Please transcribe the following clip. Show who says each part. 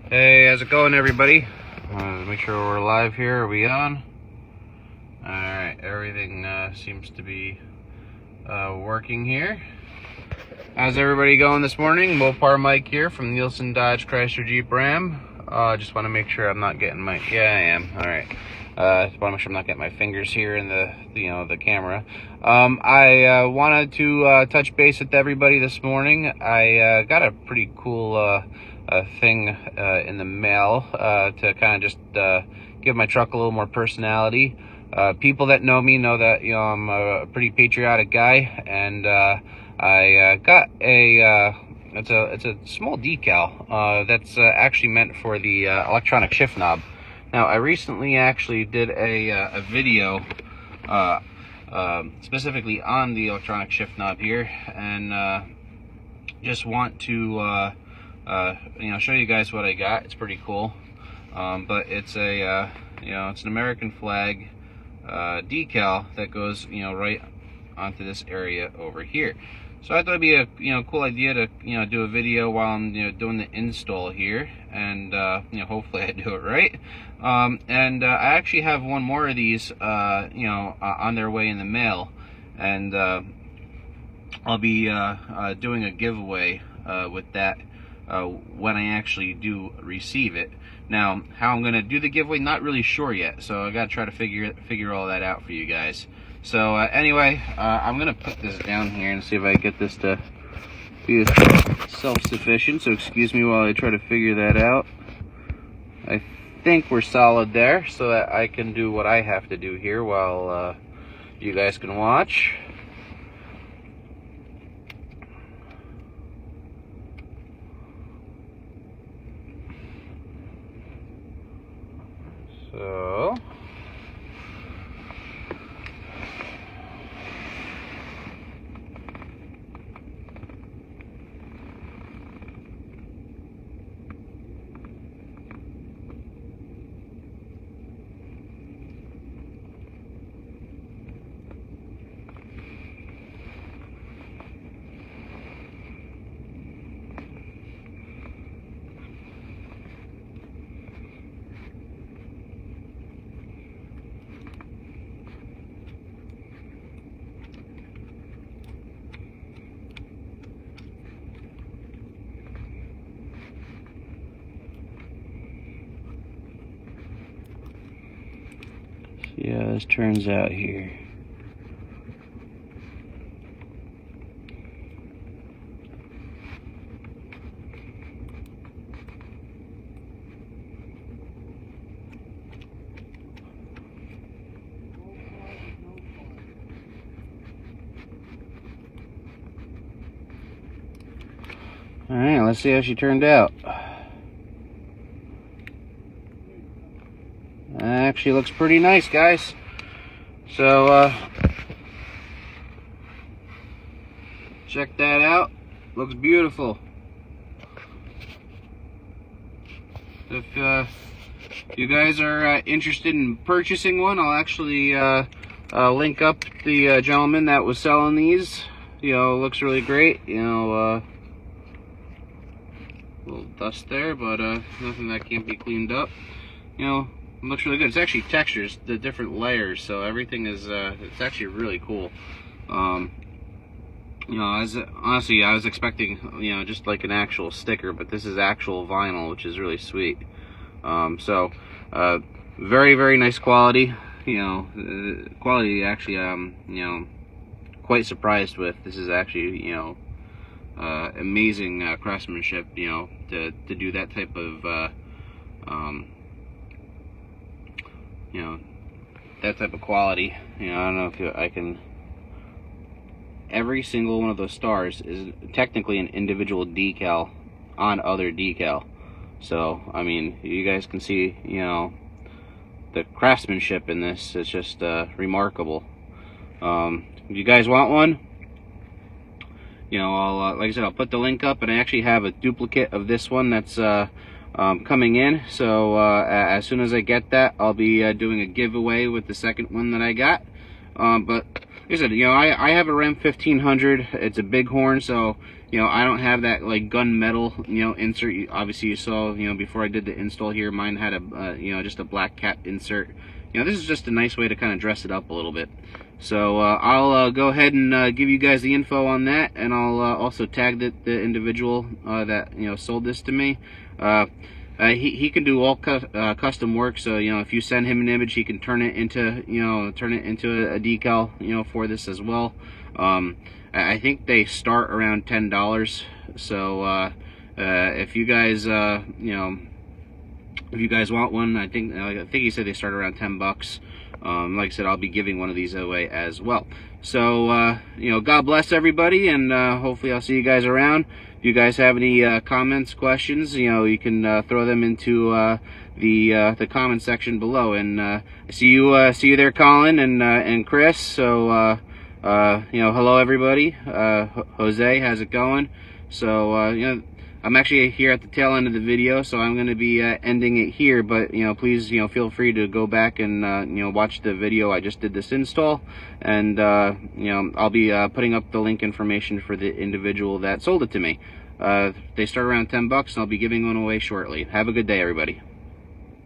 Speaker 1: Hey, how's it going, everybody? Make sure we're live here. Are we on? Alright, everything seems to be working here. How's everybody going this morning? Mopar Mike here from Nielsen Dodge Chrysler Jeep Ram. Just want to make sure I'm not getting my... Yeah, I am. Alright. Just want to make sure I'm not getting my fingers here in the camera. I wanted to touch base with everybody this morning. I got a pretty cool thing in the mail to kind of just give my truck a little more personality. People that know me know that I'm a pretty patriotic guy, and I got a it's a small decal that's actually meant for the electronic shift knob. Now, I recently actually did a video specifically on the electronic shift knob here, and just want to show you guys what I got. It's pretty cool, but it's a it's an American flag decal that goes right onto this area over here. So I thought it'd be a cool idea to do a video while I'm doing the install here, and hopefully I do it right. And I actually have one more of these on their way in the mail, and I'll be doing a giveaway with that when I actually do receive it. Now, how I'm gonna do the giveaway, not really sure yet, so I gotta try to figure all that out for you guys. So anyway, I'm gonna put this down here and see if I can get this to be self-sufficient. So excuse me while I try to figure that out. I think we're solid there, so that I can do what I have to do here while you guys can watch. So see how this turns out here. Alright, let's see how she turned out. Actually looks pretty nice, guys. So check that out. Looks beautiful. If you guys are interested in purchasing one, I'll actually link up the gentleman that was selling these. Looks really great. Little dust there, but nothing that can't be cleaned up. It looks really good. It's actually textures, the different layers, so everything is it's actually really cool. Honestly, I was expecting just like an actual sticker, but this is actual vinyl, which is really sweet. So very, very nice quality. Quality actually quite surprised with. This is actually amazing craftsmanship, to do that type of that type of quality. I don't know if I can. Every single one of those stars is technically an individual decal on other decal. So I mean, you guys can see the craftsmanship in this. It's just remarkable. If you guys want one, I'll like I said, I'll put the link up, and I actually have a duplicate of this one that's coming in. So as soon as I get that, I'll be doing a giveaway with the second one that I got. But like I said, I have a Ram 1500. It's a bighorn, so you know, I don't have that like gunmetal, you know, insert. Obviously you saw, you know, before I did the install here, mine had a you know, just a black cap insert. You know, this is just a nice way to kind of dress it up a little bit. So I'll go ahead and give you guys the info on that, and I'll also tag the individual that, you know, sold this to me. He can do all custom work, so, you know, if you send him an image, he can turn it into, you know, a decal, you know, for this as well. I think they start around $10. So if you guys, you know, if you guys want one, I think he said they start around $10. Like I said, I'll be giving one of these away as well. So you know, God bless everybody, and hopefully I'll see you guys around. If you guys have any comments, questions, you know, you can throw them into the comment section below. And see you there, Colin and Chris. So you know, hello everybody. Jose, how's it going? So you know, I'm actually here at the tail end of the video, so I'm going to be ending it here. But, you know, please, you know, feel free to go back and you know, watch the video I just did this install, and you know, I'll be putting up the link information for the individual that sold it to me. They start around $10, and I'll be giving one away shortly. Have a good day, everybody.